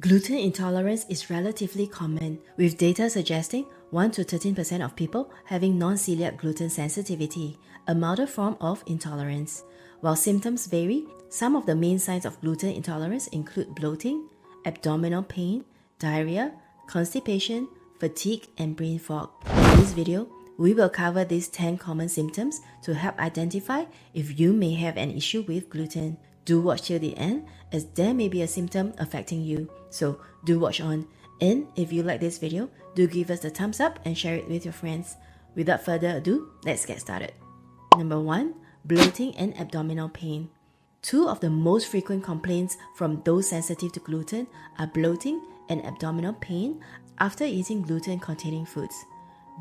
Gluten intolerance is relatively common, with data suggesting 1 to 13% of people having non-celiac gluten sensitivity, a milder form of intolerance. While symptoms vary, some of the main signs of gluten intolerance include bloating, abdominal pain, diarrhea, constipation, fatigue, and brain fog. In this video, we will cover these 10 common symptoms to help identify if you may have an issue with gluten. Do watch till the end, as there may be a symptom affecting you. So do watch on. And if you like this video, do give us the thumbs up and share it with your friends. Without further ado, let's get started. Number 1. Bloating and abdominal pain. Two of the most frequent complaints from those sensitive to gluten are bloating and abdominal pain after eating gluten-containing foods.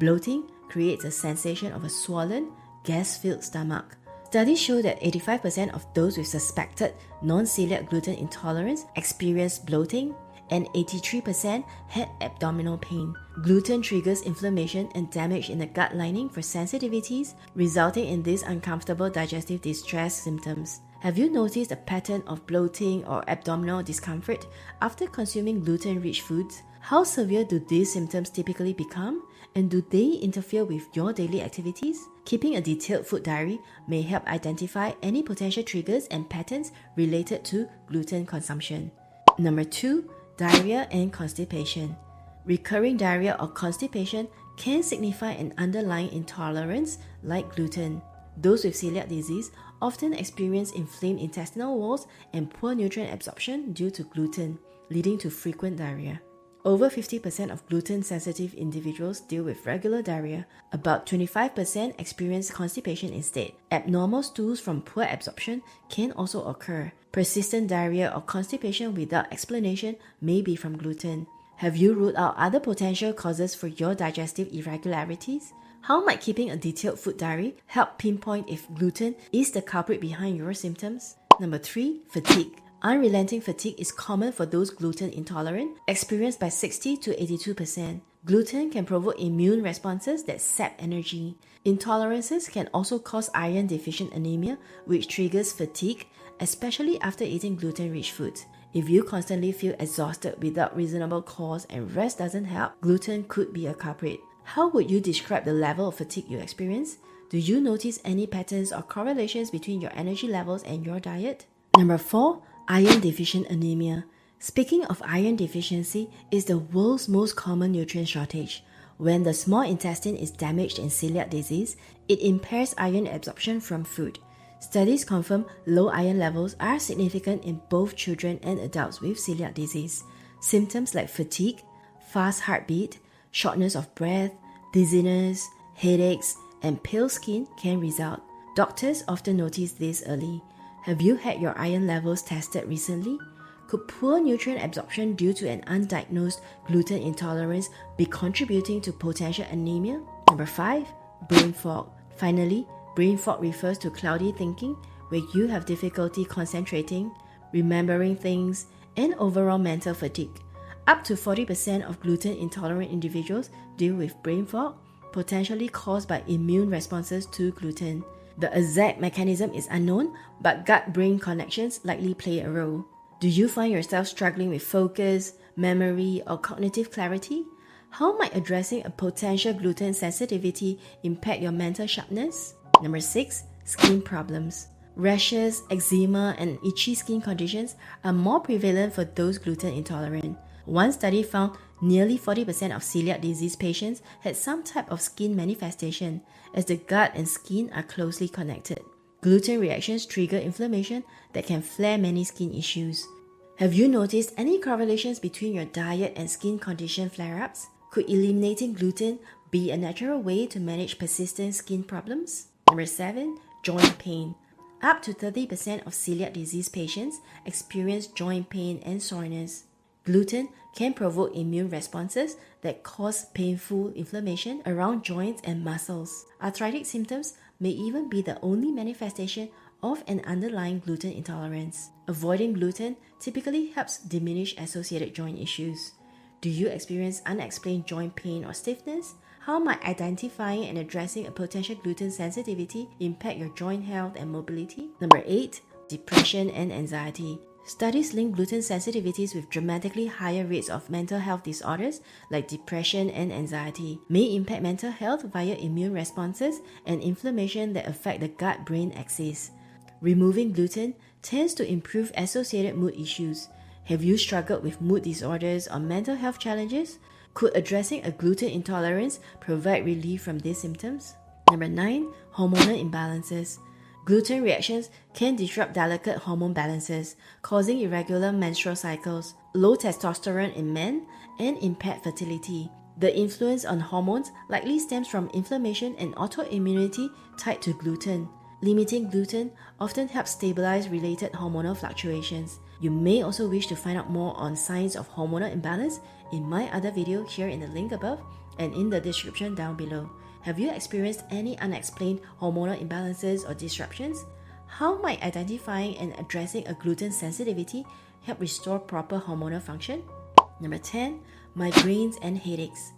Bloating creates a sensation of a swollen, gas-filled stomach. Studies show that 85% of those with suspected non-celiac gluten intolerance experienced bloating, and 83% had abdominal pain. Gluten triggers inflammation and damage in the gut lining for sensitivities, resulting in these uncomfortable digestive distress symptoms. Have you noticed a pattern of bloating or abdominal discomfort after consuming gluten-rich foods? How severe do these symptoms typically become? And do they interfere with your daily activities? Keeping a detailed food diary may help identify any potential triggers and patterns related to gluten consumption. Number 2. Diarrhea and constipation. Recurring diarrhea or constipation can signify an underlying intolerance like gluten. Those with celiac disease often experience inflamed intestinal walls and poor nutrient absorption due to gluten, leading to frequent diarrhea. Over 50% of gluten-sensitive individuals deal with regular diarrhea. About 25% experience constipation instead. Abnormal stools from poor absorption can also occur. Persistent diarrhea or constipation without explanation may be from gluten. Have you ruled out other potential causes for your digestive irregularities? How might keeping a detailed food diary help pinpoint if gluten is the culprit behind your symptoms? Number 3. Fatigue. Unrelenting fatigue is common for those gluten intolerant, experienced by 60 to 82%. Gluten can provoke immune responses that sap energy. Intolerances can also cause iron-deficient anemia, which triggers fatigue, especially after eating gluten-rich foods. If you constantly feel exhausted without reasonable cause and rest doesn't help, gluten could be a culprit. How would you describe the level of fatigue you experience? Do you notice any patterns or correlations between your energy levels and your diet? Number 4. Iron deficient anemia. Speaking of iron deficiency, is the world's most common nutrient shortage. When the small intestine is damaged in celiac disease, it impairs iron absorption from food. Studies confirm low iron levels are significant in both children and adults with celiac disease. Symptoms like fatigue, fast heartbeat, shortness of breath, dizziness, headaches, and pale skin can result. Doctors often notice this early. Have you had your iron levels tested recently? Could poor nutrient absorption due to an undiagnosed gluten intolerance be contributing to potential anemia? Number 5. Brain fog. Finally, brain fog refers to cloudy thinking, where you have difficulty concentrating, remembering things, and overall mental fatigue. Up to 40% of gluten-intolerant individuals deal with brain fog, potentially caused by immune responses to gluten. The exact mechanism is unknown, but gut-brain connections likely play a role. Do you find yourself struggling with focus, memory, or cognitive clarity? How might addressing a potential gluten sensitivity impact your mental sharpness? Number 6. Skin problems. Rashes, eczema, and itchy skin conditions are more prevalent for those gluten intolerant. One study found nearly 40% of celiac disease patients had some type of skin manifestation, as the gut and skin are closely connected. Gluten reactions trigger inflammation that can flare many skin issues. Have you noticed any correlations between your diet and skin condition flare-ups? Could eliminating gluten be a natural way to manage persistent skin problems? Number 7. Joint pain. Up to 30% of celiac disease patients experience joint pain and soreness. Gluten can provoke immune responses that cause painful inflammation around joints and muscles. Arthritic symptoms may even be the only manifestation of an underlying gluten intolerance. Avoiding gluten typically helps diminish associated joint issues. Do you experience unexplained joint pain or stiffness? How might identifying and addressing a potential gluten sensitivity impact your joint health and mobility? Number 8. Depression and anxiety. Studies link gluten sensitivities with dramatically higher rates of mental health disorders like depression and anxiety, may impact mental health via immune responses and inflammation that affect the gut-brain axis. Removing gluten tends to improve associated mood issues. Have you struggled with mood disorders or mental health challenges? Could addressing a gluten intolerance provide relief from these symptoms? Number 9. Hormonal imbalances. Gluten reactions can disrupt delicate hormone balances, causing irregular menstrual cycles, low testosterone in men, and impaired fertility. The influence on hormones likely stems from inflammation and autoimmunity tied to gluten. Limiting gluten often helps stabilize related hormonal fluctuations. You may also wish to find out more on signs of hormonal imbalance in my other video here in the link above and in the description down below. Have you experienced any unexplained hormonal imbalances or disruptions? How might identifying and addressing a gluten sensitivity help restore proper hormonal function? Number 10. Migraines and headaches.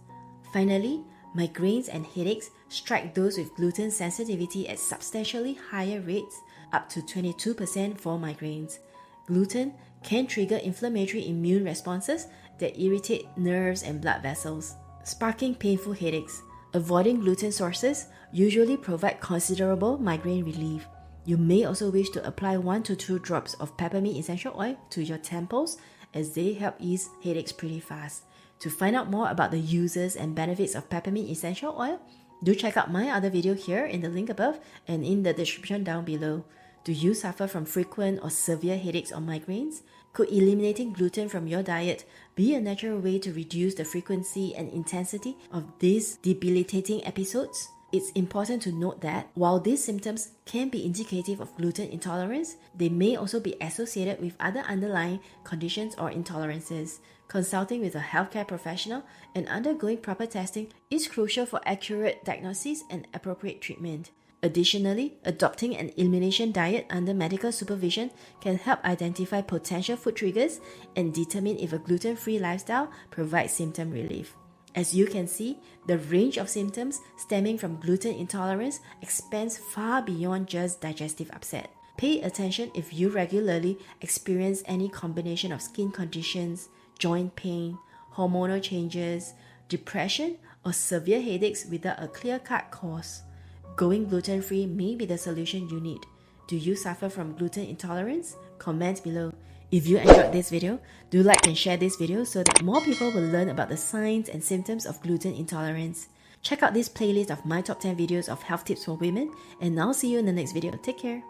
Finally, migraines and headaches strike those with gluten sensitivity at substantially higher rates, up to 22% for migraines. Gluten can trigger inflammatory immune responses that irritate nerves and blood vessels, sparking painful headaches. Avoiding gluten sources usually provide considerable migraine relief. You may also wish to apply 1 to 2 drops of peppermint essential oil to your temples as they help ease headaches pretty fast. To find out more about the uses and benefits of peppermint essential oil, do check out my other video here in the link above and in the description down below. Do you suffer from frequent or severe headaches or migraines? Could eliminating gluten from your diet be a natural way to reduce the frequency and intensity of these debilitating episodes? It's important to note that while these symptoms can be indicative of gluten intolerance, they may also be associated with other underlying conditions or intolerances. Consulting with a healthcare professional and undergoing proper testing is crucial for accurate diagnosis and appropriate treatment. Additionally, adopting an elimination diet under medical supervision can help identify potential food triggers and determine if a gluten-free lifestyle provides symptom relief. As you can see, the range of symptoms stemming from gluten intolerance expands far beyond just digestive upset. Pay attention if you regularly experience any combination of skin conditions, joint pain, hormonal changes, depression, or severe headaches without a clear-cut cause. Going gluten-free may be the solution you need. Do you suffer from gluten intolerance? Comment below. If you enjoyed this video, do like and share this video so that more people will learn about the signs and symptoms of gluten intolerance. Check out this playlist of my top 10 videos of health tips for women, and I'll see you in the next video. Take care.